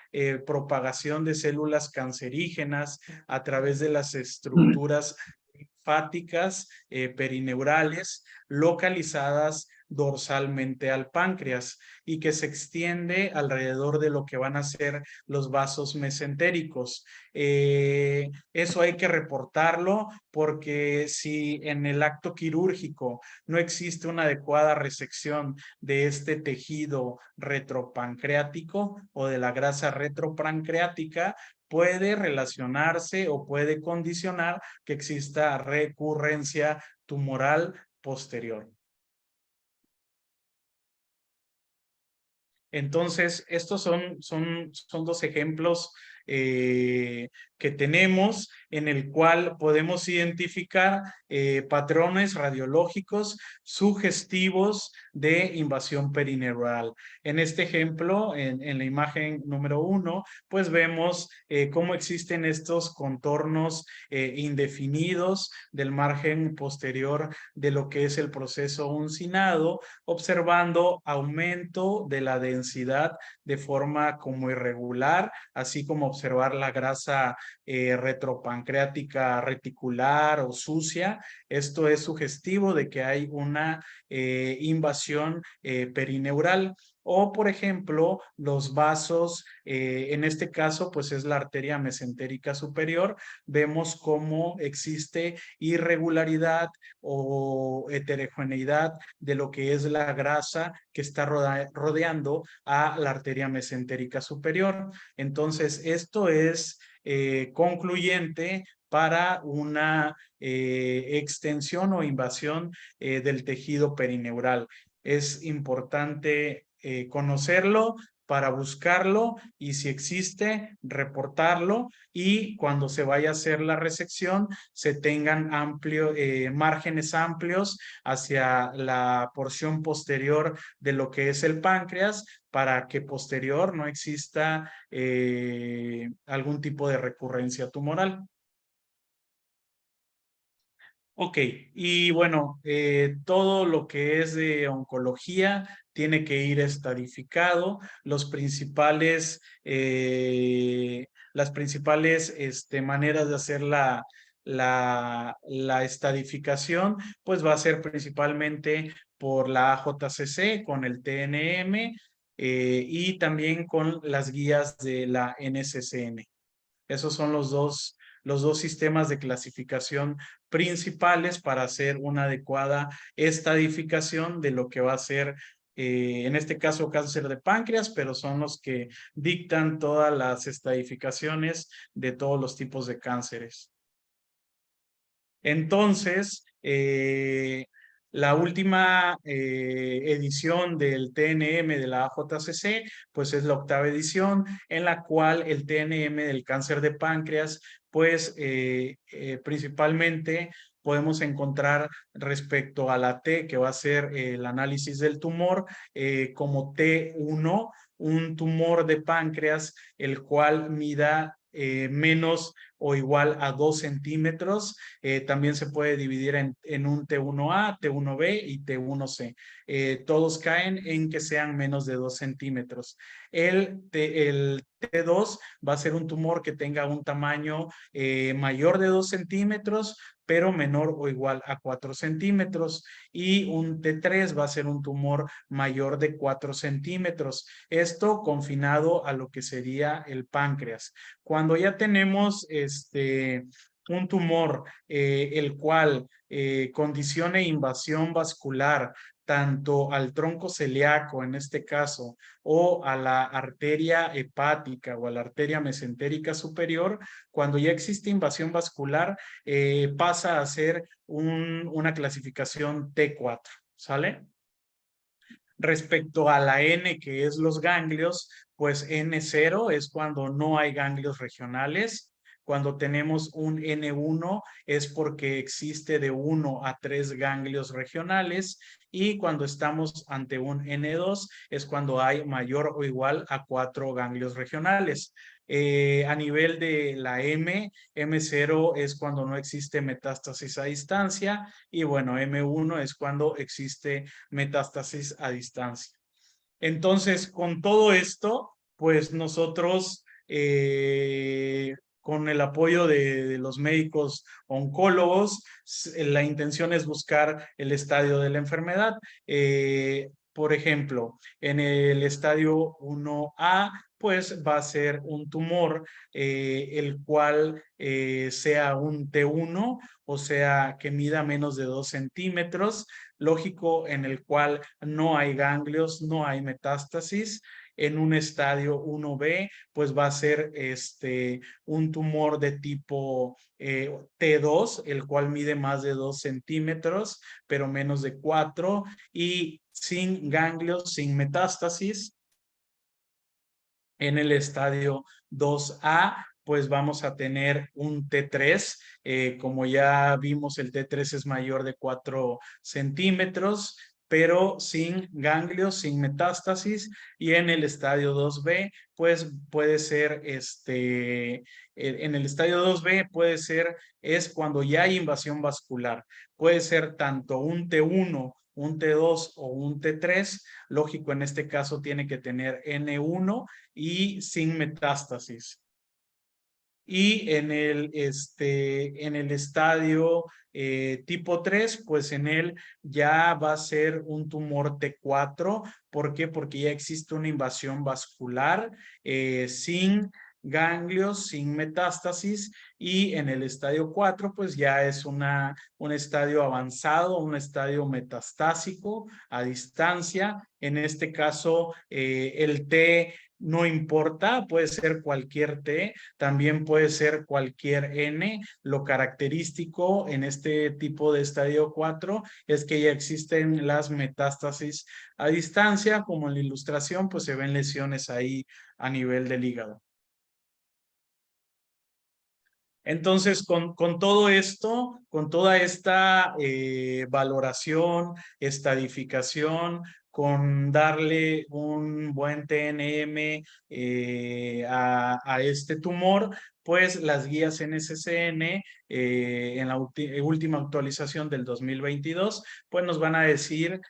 propagación de células cancerígenas a través de las estructuras linfáticas perineurales localizadas dorsalmente al páncreas y que se extiende alrededor de lo que van a ser los vasos mesentéricos. Eso hay que reportarlo porque si en el acto quirúrgico no existe una adecuada resección de este tejido retropancreático o de la grasa retropancreática, puede relacionarse o puede condicionar que exista recurrencia tumoral posterior. Entonces, estos son dos ejemplos que tenemos en el cual podemos identificar patrones radiológicos sugestivos de invasión perineural. En este ejemplo, en la imagen número 1, pues vemos cómo existen estos contornos indefinidos del margen posterior de lo que es el proceso uncinado, observando aumento de la densidad de forma como irregular, así como observar la grasa retropancreática reticular o sucia. Esto es sugestivo de que hay una invasión perineural. O, por ejemplo, los vasos, en este caso, pues es la arteria mesentérica superior. Vemos cómo existe irregularidad o heterogeneidad de lo que es la grasa que está rodeando a la arteria mesentérica superior. Entonces, esto es concluyente para una extensión o invasión del tejido perineural. Es importante conocerlo para buscarlo y si existe, reportarlo y cuando se vaya a hacer la resección se tengan márgenes amplios hacia la porción posterior de lo que es el páncreas para que posterior no exista algún tipo de recurrencia tumoral. Ok, y bueno, todo lo que es de oncología tiene que ir estadificado. Las principales maneras de hacer la estadificación, pues va a ser principalmente por la AJCC con el TNM y también con las guías de la NCCN. Esos son los dos sistemas de clasificación principales para hacer una adecuada estadificación de lo que va a ser, en este caso, cáncer de páncreas, pero son los que dictan todas las estadificaciones de todos los tipos de cánceres. Entonces, la última edición del TNM de la AJCC, pues es la octava edición en la cual el TNM del cáncer de páncreas, pues principalmente podemos encontrar respecto a la T, que va a ser el análisis del tumor, como T1, un tumor de páncreas, el cual mida menos o igual a 2 centímetros. También se puede dividir en un T1A, T1B y T1C. Todos caen en que sean menos de 2 centímetros. El T2 va a ser un tumor que tenga un tamaño mayor de 2 centímetros, pero menor o igual a 4 centímetros. Y un T3 va a ser un tumor mayor de 4 centímetros. Esto confinado a lo que sería el páncreas. Cuando ya tenemos un tumor el cual condicione invasión vascular tanto al tronco celíaco en este caso o a la arteria hepática o a la arteria mesentérica superior, cuando ya existe invasión vascular pasa a ser una clasificación T4, ¿sale? Respecto a la N, que es los ganglios, pues N0 es cuando no hay ganglios regionales. Cuando tenemos un N1 es porque existe de 1 a 3 ganglios regionales y cuando estamos ante un N2 es cuando hay mayor o igual a 4 ganglios regionales. A nivel de la M0 es cuando no existe metástasis a distancia y bueno, M1 es cuando existe metástasis a distancia. Entonces, con todo esto, pues nosotros, con el apoyo de los médicos oncólogos, la intención es buscar el estadio de la enfermedad. Por ejemplo, en el estadio 1A, pues va a ser un tumor, el cual sea un T1, o sea, que mida menos de 2 centímetros, lógico, en el cual no hay ganglios, no hay metástasis. En un estadio 1B, pues va a ser un tumor de tipo T2, el cual mide más de 2 centímetros, pero menos de 4, y sin ganglios, sin metástasis. En el estadio 2A, pues vamos a tener un T3. Como ya vimos, el T3 es mayor de 4 centímetros, pero sin ganglios, sin metástasis. Y en el estadio 2B, pues puede ser en el estadio 2B puede ser, es cuando ya hay invasión vascular. Puede ser tanto un T1, un T2 o un T3. Lógico, en este caso tiene que tener N1 y sin metástasis. Y en el estadio tipo 3, pues en él ya va a ser un tumor T4. ¿Por qué? Porque ya existe una invasión vascular sin ganglios, sin metástasis, y en el estadio 4 pues ya es un estadio avanzado, un estadio metastásico a distancia. En este caso, el T no importa, puede ser cualquier T, también puede ser cualquier N. Lo característico en este tipo de estadio 4 es que ya existen las metástasis a distancia, como en la ilustración, pues se ven lesiones ahí a nivel del hígado. Entonces, con todo esto, con toda esta valoración, estadificación, con darle un buen TNM a este tumor, pues las guías NCCN en la última actualización del 2022, pues nos van a decir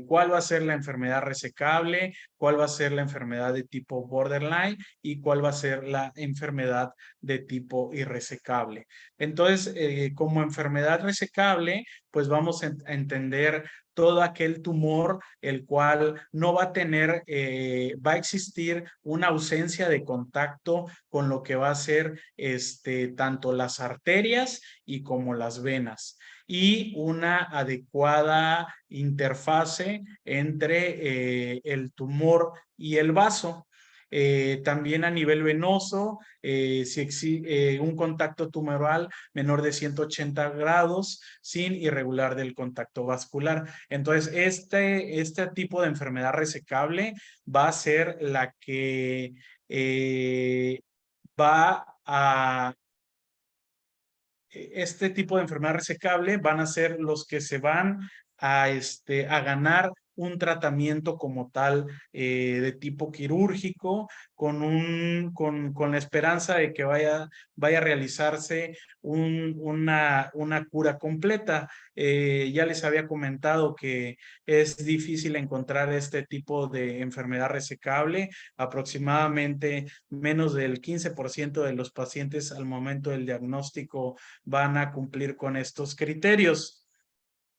cuál va a ser la enfermedad resecable, cuál va a ser la enfermedad de tipo borderline y cuál va a ser la enfermedad de tipo irresecable. Entonces, como enfermedad resecable, pues vamos a entender todo aquel tumor el cual no va a tener, va a existir una ausencia de contacto con lo que va a ser tanto las arterias y como las venas, y una adecuada interfase entre el tumor y el vaso. También a nivel venoso, si existe un contacto tumoral menor de 180 grados sin irregular del contacto vascular. Entonces, este tipo de enfermedad resecable va a ser la que va a este tipo de enfermedad resecable van a ser los que se van a ganar un tratamiento como tal de tipo quirúrgico con la esperanza de que vaya a realizarse una cura completa. Ya les había comentado que es difícil encontrar este tipo de enfermedad resecable. Aproximadamente menos del 15% de los pacientes al momento del diagnóstico van a cumplir con estos criterios.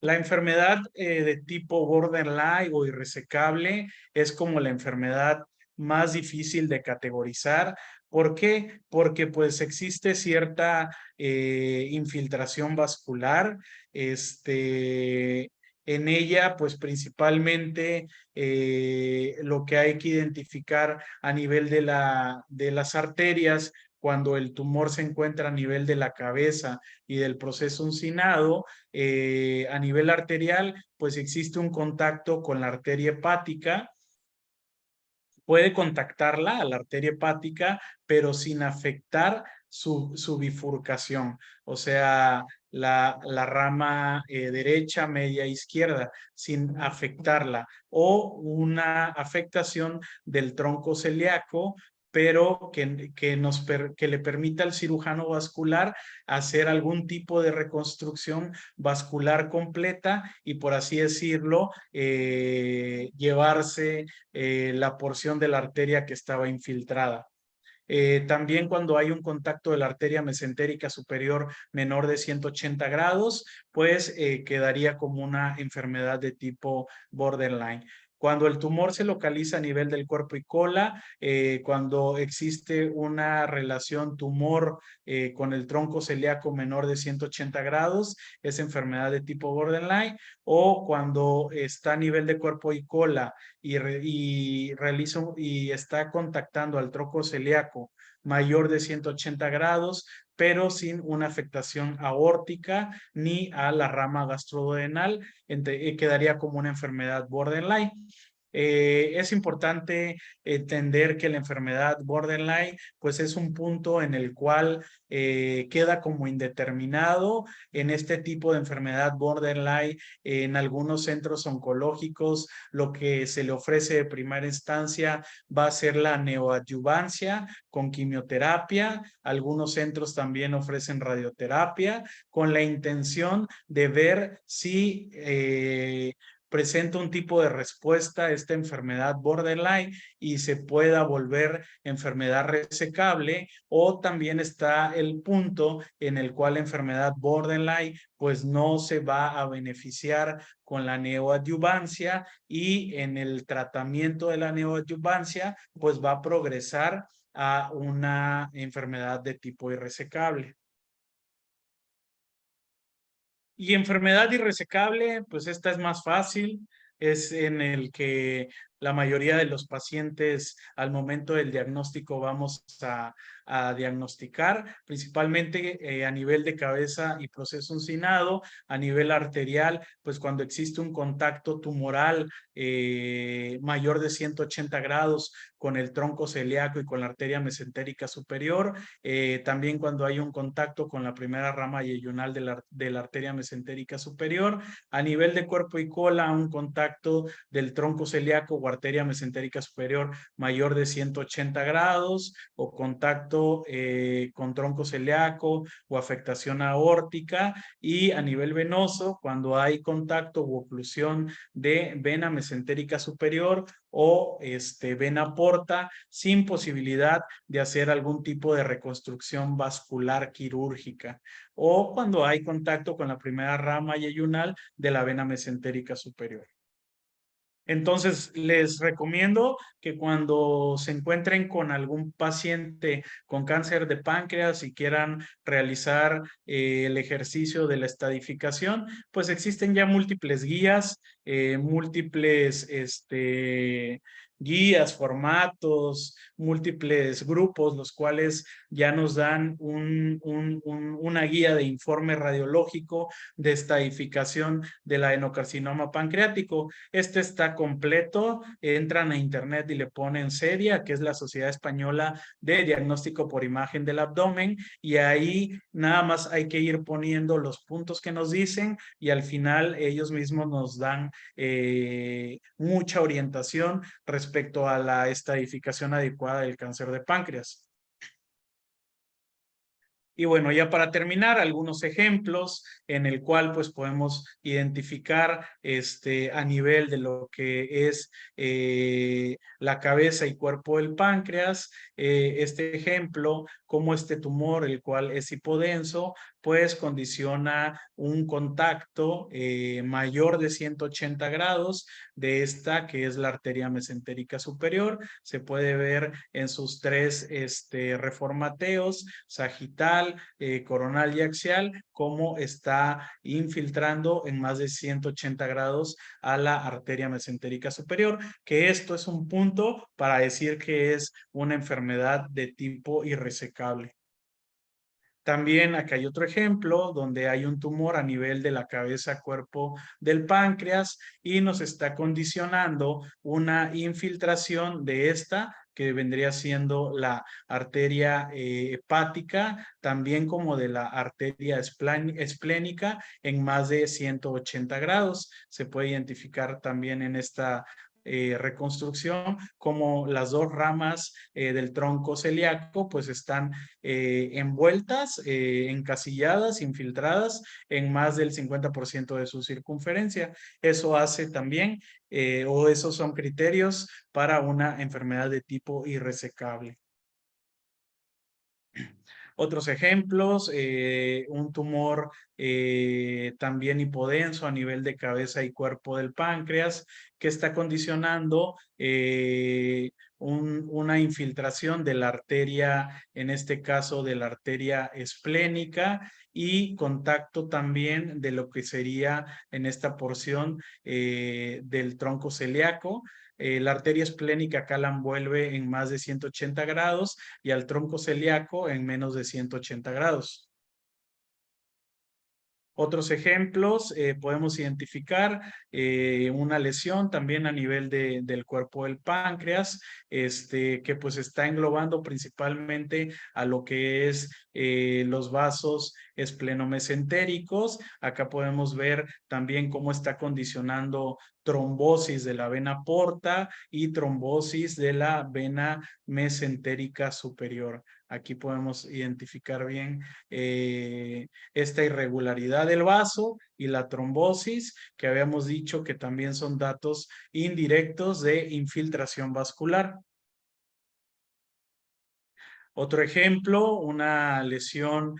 La enfermedad de tipo borderline o irresecable es como la enfermedad más difícil de categorizar ¿Por qué? Porque pues existe cierta infiltración vascular, en ella pues principalmente lo que hay que identificar a nivel de las arterias, cuando el tumor se encuentra a nivel de la cabeza y del proceso uncinado, a nivel arterial, pues existe un contacto con la arteria hepática. Puede contactarla a la arteria hepática, pero sin afectar su bifurcación, o sea, la rama derecha, media, izquierda, sin afectarla, o una afectación del tronco celíaco, pero que le permita al cirujano vascular hacer algún tipo de reconstrucción vascular completa y, por así decirlo, llevarse la porción de la arteria que estaba infiltrada. También cuando hay un contacto de la arteria mesentérica superior menor de 180 grados, pues quedaría como una enfermedad de tipo borderline. Cuando el tumor se localiza a nivel del cuerpo y cola, cuando existe una relación tumor con el tronco celíaco menor de 180 grados, es enfermedad de tipo borderline, o cuando está a nivel de cuerpo y cola y está contactando al tronco celíaco mayor de 180 grados, pero sin una afectación aórtica ni a la rama gastrodenal, quedaría como una enfermedad borderline. Es importante entender que la enfermedad borderline pues es un punto en el cual queda como indeterminado. En este tipo de enfermedad borderline, en algunos centros oncológicos, lo que se le ofrece de primera instancia va a ser la neoadyuvancia con quimioterapia. Algunos centros también ofrecen radioterapia con la intención de ver si presenta un tipo de respuesta a esta enfermedad borderline y se pueda volver enfermedad resecable, o también está el punto en el cual la enfermedad borderline pues no se va a beneficiar con la neoadyuvancia, y en el tratamiento de la neoadyuvancia pues va a progresar a una enfermedad de tipo irresecable. Y enfermedad irresecable, pues esta es más fácil, es en el que la mayoría de los pacientes al momento del diagnóstico vamos a diagnosticar, principalmente a nivel de cabeza y proceso uncinado, a nivel arterial, pues cuando existe un contacto tumoral mayor de 180 grados con el tronco celíaco y con la arteria mesentérica superior, también cuando hay un contacto con la primera rama yeyunal de la arteria mesentérica superior, a nivel de cuerpo y cola, un contacto del tronco celíaco o arteria mesentérica superior mayor de 180 grados, o contacto con tronco celíaco o afectación aórtica, y a nivel venoso, cuando hay contacto u oclusión de vena mesentérica superior o vena porta, sin posibilidad de hacer algún tipo de reconstrucción vascular quirúrgica, o cuando hay contacto con la primera rama yeyunal de la vena mesentérica superior. Entonces, les recomiendo que cuando se encuentren con algún paciente con cáncer de páncreas y quieran realizar el ejercicio de la estadificación, pues existen ya múltiples guías, múltiples guías, formatos, múltiples grupos, los cuales ya nos dan una guía de informe radiológico de estadificación del adenocarcinoma pancreático. Este está completo, entran a internet y le ponen SEDIA, que es la Sociedad Española de Diagnóstico por Imagen del Abdomen, y ahí nada más hay que ir poniendo los puntos que nos dicen, y al final ellos mismos nos dan mucha orientación respecto a la estadificación adecuada del cáncer de páncreas. Y bueno, ya para terminar, algunos ejemplos en el cual pues podemos identificar a nivel de lo que es la cabeza y cuerpo del páncreas, este ejemplo, como este tumor, el cual es hipodenso, pues condiciona un contacto mayor de 180 grados de esta que es la arteria mesentérica superior. Se puede ver en sus tres reformateos, sagital, coronal y axial, cómo está infiltrando en más de 180 grados a la arteria mesentérica superior, que esto es un punto para decir que es una enfermedad de tipo irresecable. También acá hay otro ejemplo donde hay un tumor a nivel de la cabeza, cuerpo del páncreas y nos está condicionando una infiltración de esta que vendría siendo la arteria hepática, también como de la arteria esplénica en más de 180 grados. Se puede identificar también en esta reconstrucción como las dos ramas del tronco celíaco pues están envueltas, encasilladas, infiltradas en más del 50% de su circunferencia. Eso hace también, o esos son criterios para una enfermedad de tipo irresecable. Otros ejemplos, un tumor también hipodenso a nivel de cabeza y cuerpo del páncreas que está condicionando una infiltración de la arteria, en este caso de la arteria esplénica y contacto también de lo que sería en esta porción del tronco celíaco. La arteria esplénica acá la envuelve en más de 180 grados y al tronco celíaco en menos de 180 grados. Otros ejemplos, podemos identificar una lesión también a nivel del cuerpo del páncreas, que pues está englobando principalmente a lo que es los vasos esplenomesentéricos. Acá podemos ver también cómo está condicionando trombosis de la vena porta y trombosis de la vena mesentérica superior. Aquí podemos identificar bien esta irregularidad del vaso y la trombosis, que habíamos dicho que también son datos indirectos de infiltración vascular. Otro ejemplo, una lesión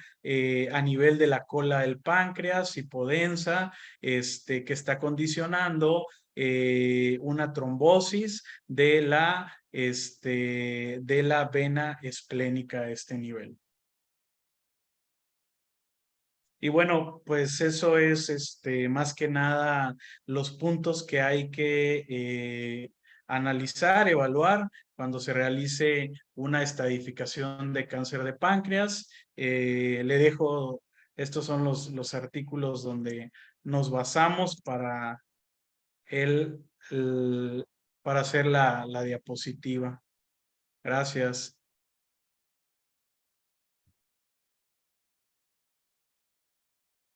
a nivel de la cola del páncreas, hipodensa, que está condicionando una trombosis de la vena esplénica a este nivel. Y bueno, pues eso es más que nada los puntos que hay que analizar, evaluar cuando se realice una estadificación de cáncer de páncreas. Le dejo, estos son los artículos donde nos basamos para, el, para hacer la diapositiva. Gracias.